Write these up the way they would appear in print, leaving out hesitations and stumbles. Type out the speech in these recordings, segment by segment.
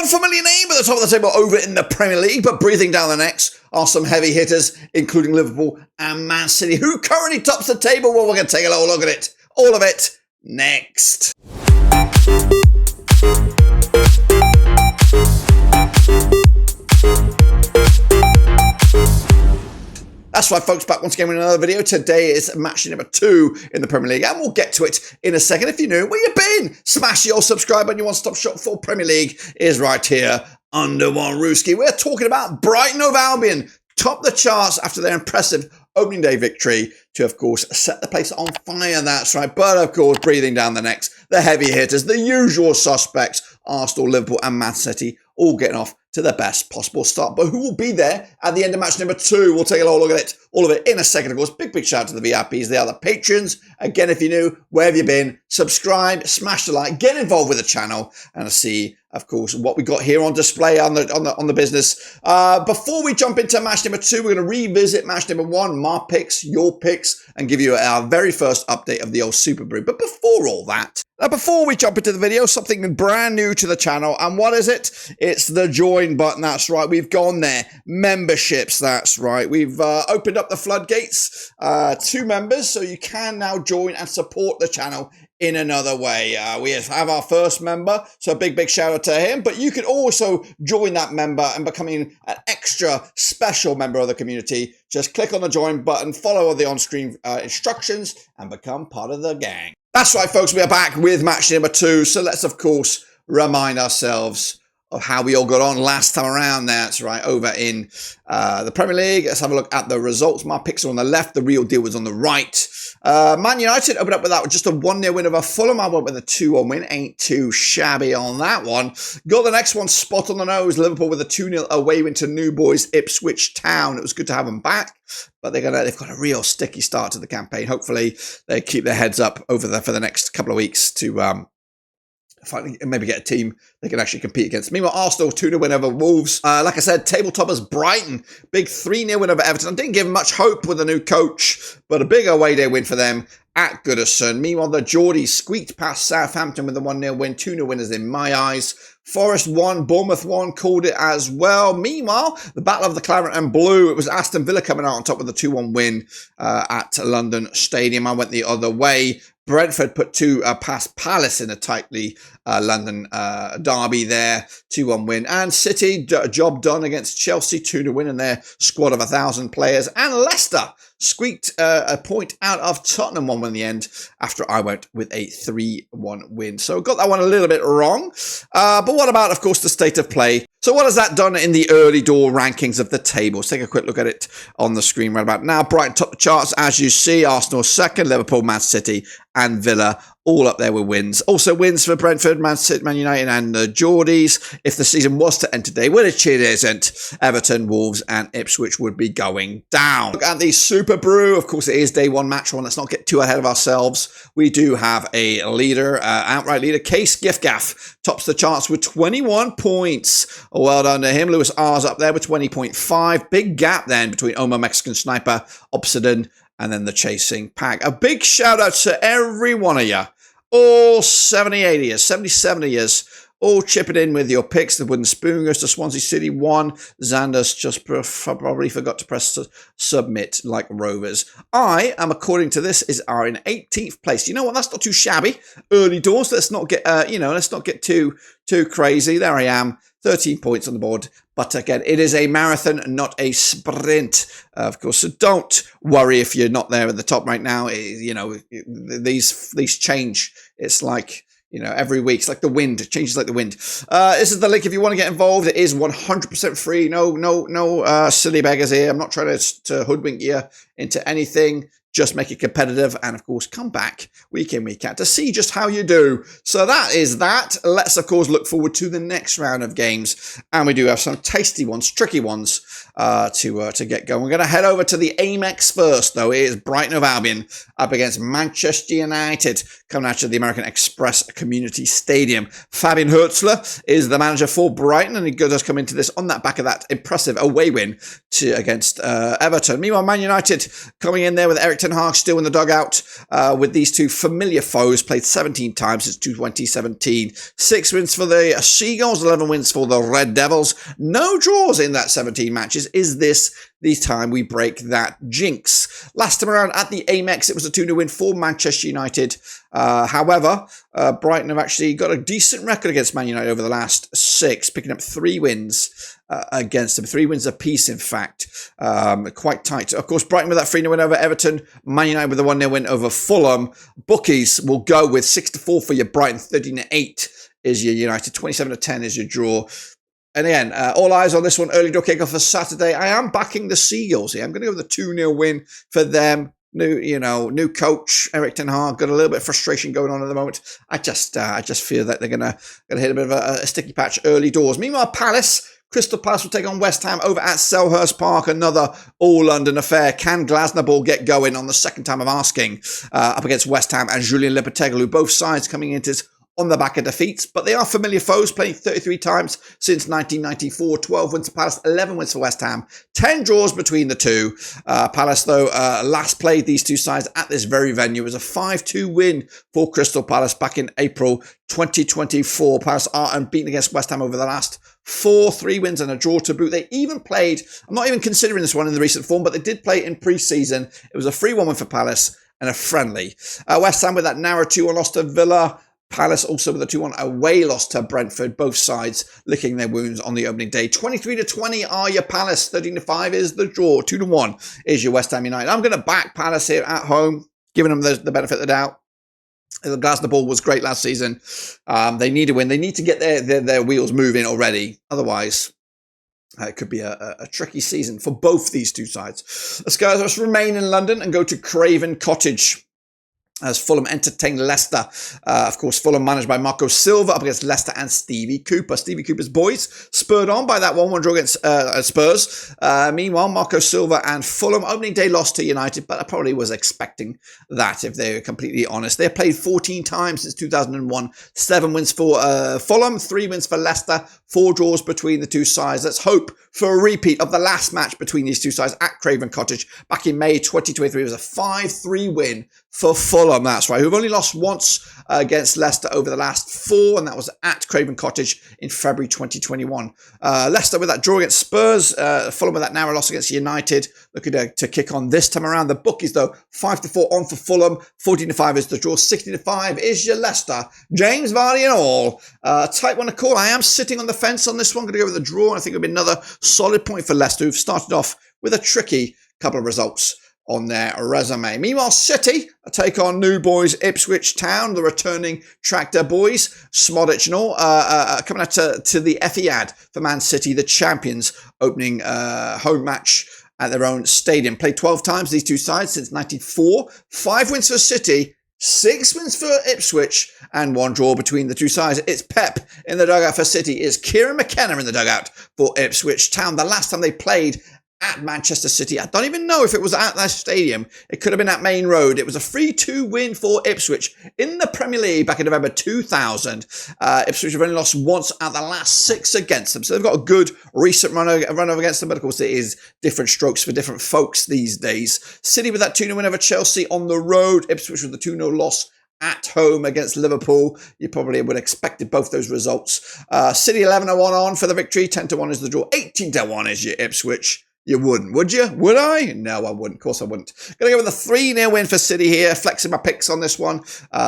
unfamiliar name at the top of the table over in the Premier League, but breathing down the necks are some heavy hitters, including Liverpool and Man City. Who currently tops the table? Well, we're going to take a little look at it. All of it next. That's right, folks, back once again with another video. Today is match number 2 in the Premier League, and we'll get to it in a second. If you're new, where you been? Smash your subscribe button. Your one-stop shop for Premier League is right here under one rooski. We're talking about Brighton Hove Albion, top the charts after their impressive opening day victory to, of course, set the place on fire. That's right. But, of course, breathing down the necks, the heavy hitters, the usual suspects, Arsenal, Liverpool and Man City, all getting off to the best possible start. But who will be there at the end of match number 2? We'll take a little look at it, all of it in a second, of course. Big shout out to the VIPs. They are the patrons. Again, if you're new, where have you been? Subscribe, smash the like, get involved with the channel, and see, of course, what we got here on display on the business. Before we jump into match number 2, we're going to revisit match number 1, my picks, your picks, and give you our very first update of the old Super Brew. But before all that, before we jump into the video, something brand new to the channel. And what is it? It's the join button. That's right. We've gone there. Memberships. That's right. We've opened up the floodgates to members, so you can now join and support the channel in another way. We have our first member, so a big shout out to him. But you can also join that member and becoming an extra special member of the community. Just click on the join button, follow the on-screen instructions, and become part of the gang. That's right, folks, we are back with match number 2. So let's, of course, remind ourselves of how we all got on last time around. That's right, over in the Premier League. Let's have a look at the results. My picks are on the left. The real deal was on the right. Man United opened up with that with just a 1-0 win over Fulham. I went with a 2-1 win. Ain't too shabby on that one. Got the next one spot on the nose. Liverpool with a 2-0 away win to new boys Ipswich Town. It was good to have them back, but they've got a real sticky start to the campaign. Hopefully they keep their heads up over there for the next couple of weeks to maybe get a team they can actually compete against. Meanwhile, Arsenal 2-0 win over Wolves. Like I said, table toppers Brighton, big 3-0 win over Everton. I didn't give much hope with a new coach, but a big away day win for them at Goodison. Meanwhile, the Geordies squeaked past Southampton with a 1-0 win. 2-0 winners in my eyes. Forest 1, Bournemouth 1, called it as well. Meanwhile, the Battle of the Claret and Blue, it was Aston Villa coming out on top with a 2-1 win at London Stadium. I went the other way. Brentford put 2 past Palace in a tightly London derby there, 2-1 win. And City, job done against Chelsea, 2-0 win in their squad of 1,000 players. And Leicester squeaked a point out of Tottenham 1-1 in the end after I went with a 3-1 win. So got that one a little bit wrong. But what about, of course, the state of play? So what has that done in the early door rankings of the table? Let's take a quick look at it on the screen right about now. Brighton top the charts, as you see. Arsenal second, Liverpool, Man City and Villa all up there with wins. Also wins for Brentford, Man City, Man United and the Geordies. If the season was to end today, which it isn't, Everton, Wolves and Ipswich would be going down. Look at the Super Brew. Of course, it is day 1, match 1. Let's not get too ahead of ourselves. We do have a leader, outright leader. Case Giffgaff tops the charts with 21 points. Well done to him. Lewis R's up there with 20.5. Big gap then between Omar Mexican Sniper, Obsidian, and then the chasing pack. A big shout out to every one of you. All 78 years, 77 years, all chipping in with your picks. The wooden spoon goes to Swansea City 1. Xander's just probably forgot to press submit like Rovers. I am, according to this, are in 18th place. You know what? That's not too shabby. Early doors. Let's not get let's not get too crazy. There I am. 13 points on the board. But again, it is a marathon, not a sprint, of course. So don't worry if you're not there at the top right now. These change. It's like, every week. It's like the wind. It changes like the wind. This is the link if you want to get involved. It is 100% free. No silly beggars here. I'm not trying to hoodwink you into anything. Just make it competitive and, of course, come back week in, week out to see just how you do. So that is that. Let's, of course, look forward to the next round of games. And we do have some tasty ones, tricky ones to get going. We're going to head over to the Amex first, though. It is Brighton Hove Albion up against Manchester United coming out of the American Express Community Stadium. Fabian Hürzeler is the manager for Brighton, and he does come into this on that back of that impressive away win against Everton. Meanwhile, Man United coming in there with Eric Erik ten Hag still in the dugout with these two familiar foes, played 17 times since 2017. 6 wins for the Seagulls, 11 wins for the Red Devils. No draws in that 17 matches. Is this the time we break that jinx? Last time around at the Amex, it was a 2-0 win for Manchester United. However, Brighton have actually got a decent record against Man United over the last 6, picking up 3 wins against them. 3 wins apiece, in fact. Quite tight. Of course, Brighton with that 3-0 win over Everton. Man United with a 1-0 win over Fulham. Bookies will go with 6-4 for your Brighton. 13-8 is your United. 27-10 is your draw. And again, all eyes on this one. Early draw kickoff for Saturday. I am backing the Seagulls here. I'm going to go with a 2-0 win for them. New coach Erik ten Hag, got a little bit of frustration going on at the moment. I just feel that they're gonna hit a bit of a sticky patch early doors. Meanwhile, Crystal Palace will take on West Ham over at Selhurst Park. Another all-London affair. Can Glasner get going on the second time of asking up against West Ham and Julian Lopetegui? Both sides coming into on the back of defeats, but they are familiar foes, playing 33 times since 1994. 12 wins for Palace, 11 wins for West Ham, 10 draws between the two. Palace, though, last played these two sides at this very venue. It was a 5-2 win for Crystal Palace back in April 2024. Palace are unbeaten against West Ham over the last 4, 3 wins and a draw to boot. They even played, I'm not even considering this one in the recent form, but they did play in pre-season. It was a 3-1 win for Palace and a friendly. West Ham with that narrow 2-1 loss to Villa. Palace also with a 2-1 away loss to Brentford. Both sides licking their wounds on the opening day. 23-20 are your Palace. 13-5 is the draw. 2-1 is your West Ham United. I'm going to back Palace here at home, giving them the benefit of the doubt. The Glasner Ball was great last season. They need to win. They need to get their wheels moving already. Otherwise, it could be a tricky season for both these two sides. Let's remain in London and go to Craven Cottage as Fulham entertained Leicester. Of course, Fulham managed by Marco Silva up against Leicester and Stevie Cooper. Stevie Cooper's boys spurred on by that 1-1 draw against Spurs. Meanwhile, Marco Silva and Fulham opening day loss to United, but I probably was expecting that if they were completely honest. They played 14 times since 2001. 7 wins for Fulham, 3 wins for Leicester, 4 draws between the two sides. Let's hope for a repeat of the last match between these two sides at Craven Cottage back in May 2023. It was a 5-3 win for Fulham, that's right, who've only lost once against Leicester over the last 4, and that was at Craven Cottage in February 2021. Leicester with that draw against Spurs, Fulham with that narrow loss against United, looking to kick on this time around. The bookies, though, 5-4 on for Fulham, 14-5 is the draw, 16-5 is your Leicester. James Vardy and all. Tight one to call. I am sitting on the fence on this one, going to go with the draw, and I think it'll be another solid point for Leicester, who've started off with a tricky couple of results on their resume. Meanwhile, City take on new boys Ipswich Town, the returning Tractor boys, Smodic and all, coming out to the Etihad for Man City, the champions, opening home match at their own stadium. Played 12 times, these two sides, since 1994. 5 wins for City, 6 wins for Ipswich, and 1 draw between the two sides. It's Pep in the dugout for City. It's Kieran McKenna in the dugout for Ipswich Town. The last time they played at Manchester City, I don't even know if it was at that stadium. It could have been at Main Road. It was a 3-2 win for Ipswich in the Premier League back in November 2000. Ipswich have only lost once at the last 6 against them. So they've got a good recent run over against them. But of course, it is different strokes for different folks these days. City with that 2-0 win over Chelsea on the road. Ipswich with the 2-0 loss at home against Liverpool. You probably would have expected both those results. City 11-1 on for the victory. 10-1 is the draw. 18-1 is your Ipswich. You wouldn't, would you? Would I? No, I wouldn't. Of course I wouldn't. Going to go with a 3-0 win for City here. Flexing my picks on this one.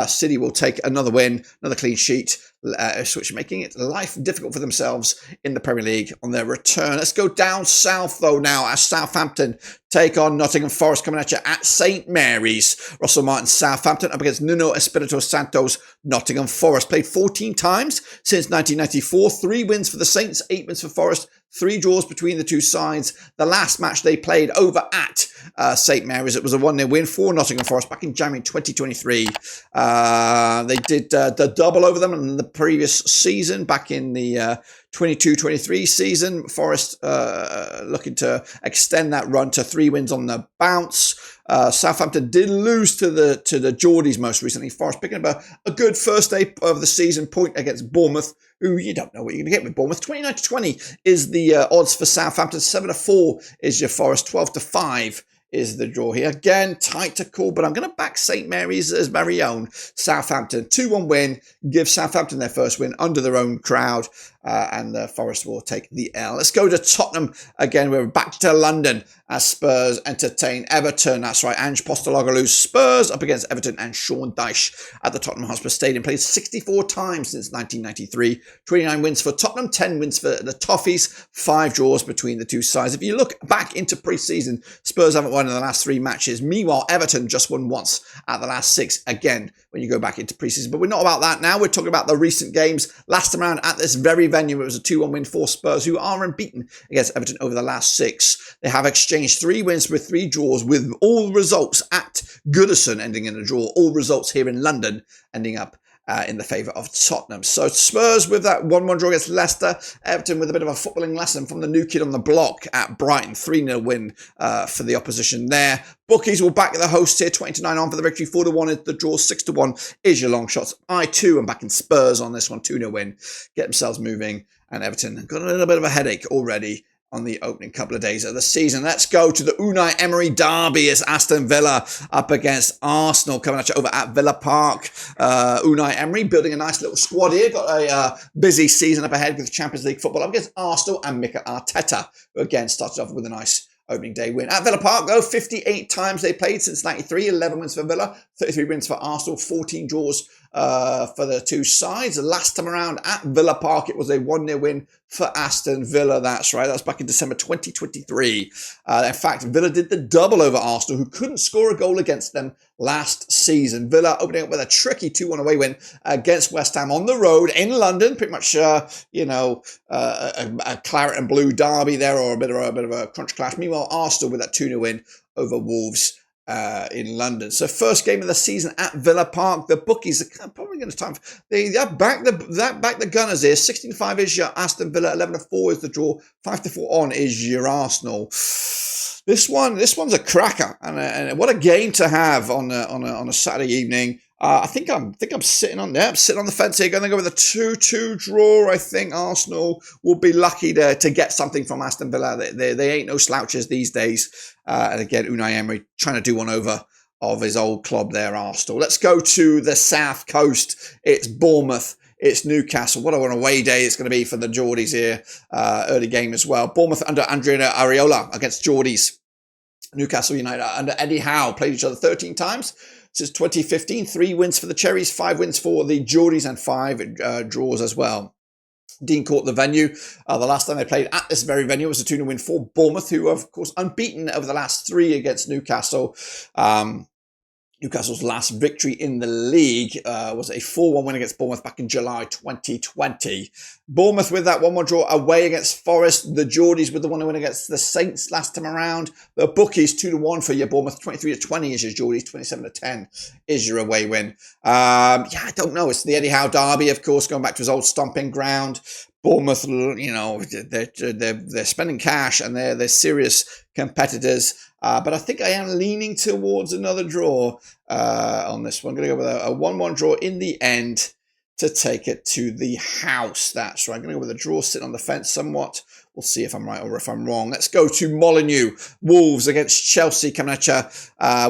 City will take another win, another clean sheet. Ipswich making it life difficult for themselves in the Premier League on their return. Let's go down south, though, now, as Southampton take on Nottingham Forest, coming at you at St Mary's. Russell Martin, Southampton, up against Nuno Espirito Santos, Nottingham Forest. Played 14 times since 1994. 3 wins for the Saints, 8 wins for Forest. 3 draws between the two sides. The last match they played over at St Mary's, it was a 1-0 win for Nottingham Forest back in January 2023. They did the double over them in the previous season, back in the 22-23 season. Forest looking to extend that run to 3 wins on the bounce. Southampton did lose to the Geordies most recently. Forest picking up a good first day of the season point against Bournemouth, who you don't know what you're going to get with Bournemouth. 29-20 is the odds for Southampton. 7-4 is your Forest. 12-5 is the draw here. Again, tight to call, but I'm going to back St Mary's as very own Southampton. 2-1 win, give Southampton their first win under their own crowd, and Forest will take the L. Let's go to Tottenham again. We're back to London as Spurs entertain Everton. That's right, Ange Postologlu's Spurs up against Everton and Sean Dyche at the Tottenham Hotspur Stadium. Played 64 times since 1993. 29 wins for Tottenham, 10 wins for the Toffees, 5 draws between the two sides. If you look back into pre-season, Spurs haven't won in the last 3 matches. Meanwhile, Everton just won once at the last 6, again, when you go back into pre-season. But we're not about that now. We're talking about the recent games. Last time around at this very venue, it was a 2-1 win for Spurs, who are unbeaten against Everton over the last 6. They have exchanged 3 wins with 3 draws, with all results at Goodison ending in a draw. All results here in London ending up in the favour of Tottenham. So Spurs with that 1-1 draw against Leicester. Everton with a bit of a footballing lesson from the new kid on the block at Brighton. 3-0 win for the opposition there. Bookies will back the host here. 20-9 on for the victory. 4-1 is the draw. 6-1 is your long shots. I too am backing Spurs on this one. 2-0 win. Get themselves moving. And Everton got a little bit of a headache already on the opening couple of days of the season. Let's go to the Unai Emery derby. It's Aston Villa up against Arsenal, coming at you over at Villa Park. Unai Emery building a nice little squad here. Got a busy season up ahead with Champions League football up against Arsenal and Mikel Arteta, who again started off with a nice opening day win. At Villa Park, though, 58 times they played since 93, 11 wins for Villa, 33 wins for Arsenal, 14 draws for the two sides. Last time around at Villa Park, it was a 1-0 win for Aston Villa. That's right. That was back in December 2023. In fact, Villa did the double over Arsenal, who couldn't score a goal against them last season. Villa opening up with a tricky 2-1 away win against West Ham on the road in London. Pretty much, a claret and blue derby there, or a bit of a crunch clash. Meanwhile, Arsenal with that 2-0 win over Wolves in London. So first game of the season at Villa Park. The bookies are probably going to time. They back the Gunners here. 16-5 is your Aston Villa. 11-4 is the draw. 5-4 on is your Arsenal. This one's a cracker, and what a game to have on a Saturday evening. I think I'm sitting on the fence here. Going to go with a 2-2 draw. I think Arsenal will be lucky to get something from Aston Villa. They ain't no slouches these days. And again, Unai Emery trying to do one over of his old club there, Arsenal. Let's go to the South Coast. It's Bournemouth. It's Newcastle. What an away day it's going to be for the Geordies here. Early game as well. Bournemouth under Andrea Areola against Geordies. Newcastle United under Eddie Howe. Played each other 13 times since 2015. 3 wins for the Cherries, 5 wins for the Geordies, and 5 draws as well. Dean Court, the venue. The last time they played at this very venue was a 2-0 win for Bournemouth, who are, of course, unbeaten over the last 3 against Newcastle. Newcastle's last victory in the league was a 4-1 win against Bournemouth back in July 2020. Bournemouth with that 1-1 draw away against Forest. The Geordies with the 1-1 win against the Saints last time around. The bookies 2-1 for your Bournemouth. 23-20 is your Geordies. 27-10 is your away win. I don't know. It's the Eddie Howe derby, of course, going back to his old stomping ground. Bournemouth, they're spending cash and they're serious competitors. But I think I am leaning towards another draw on this one. I'm going to go with a 1-1 draw in the end to take it to the house. That's right. I'm going to go with a draw sitting on the fence somewhat. We'll see if I'm right or if I'm wrong. Let's go to Molineux. Wolves against Chelsea coming at you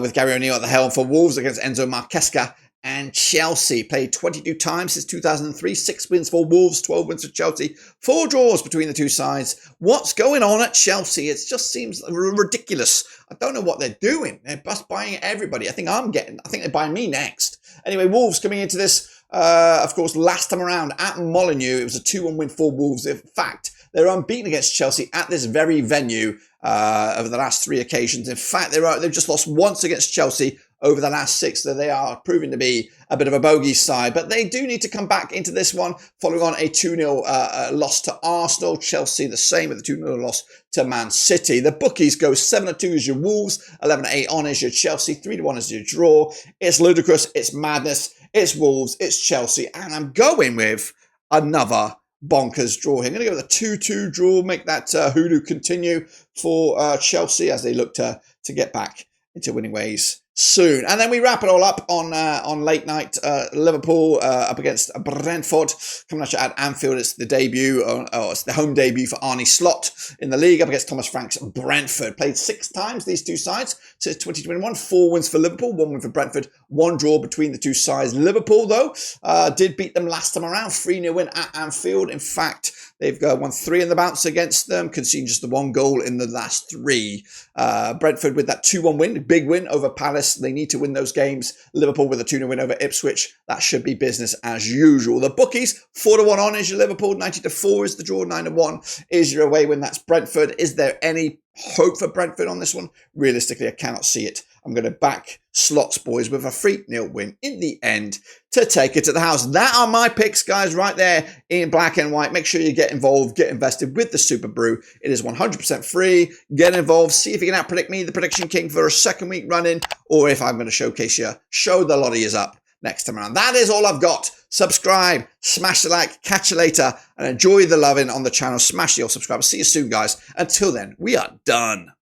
with Gary O'Neill at the helm for Wolves against Enzo Marquesca. And Chelsea played 22 times since 2003. 6 wins for Wolves, 12 wins for Chelsea. 4 draws between the two sides. What's going on at Chelsea? It just seems ridiculous. I don't know what they're doing. They're just buying everybody. I think they're buying me next. Anyway, Wolves coming into this, of course, last time around at Molineux. It was a 2-1 win for Wolves. In fact, they're unbeaten against Chelsea at this very venue over the last 3 occasions. In fact, they've just lost once against Chelsea over the last 6, so they are proving to be a bit of a bogey side. But they do need to come back into this one, following on a 2-0 loss to Arsenal. Chelsea the same with a 2-0 loss to Man City. The bookies go 7-2 is your Wolves, 11-8 on is your Chelsea, 3-1 is your draw. It's ludicrous, it's madness, it's Wolves, it's Chelsea, and I'm going with another bonkers draw here. I'm going to go with a 2-2 draw, make that hoodoo continue for Chelsea as they look to get back into winning ways soon. And then we wrap it all up on late night. Liverpool up against Brentford, coming at Anfield. It's the debut, it's the home debut for Arne Slot in the league up against Thomas Frank's Brentford. Played 6 times, these two sides, since 2021. 4 wins for Liverpool, 1 win for Brentford, 1 draw between the two sides. Liverpool, though, did beat them last time around, 3-0 win at Anfield. In fact, they've won 3 in the bounce against them, conceding just the 1 goal in the last 3. Brentford with that 2-1 win, big win over Palace. They need to win those games. Liverpool with a 2-0 win over Ipswich. That should be business as usual. The bookies, 4-1 on is your Liverpool, 90-4 is the draw, 9-1 is your away win. That's Brentford. Is there any hope for Brentford on this one? Realistically, I cannot see it. I'm going to back Slots boys with a 3-0 win in the end to take it to the house. That are my picks, guys, right there in black and white. Make sure you get involved, get invested with the Super Brew. It is 100% free. Get involved. See if you can out-predict me, the Prediction King, for a second week running, or if I'm going to showcase you, show the lot of yous up next time around. That is all I've got. Subscribe, smash the like, catch you later, and enjoy the loving on the channel. Smash the old subscribe. See you soon, guys. Until then, we are done.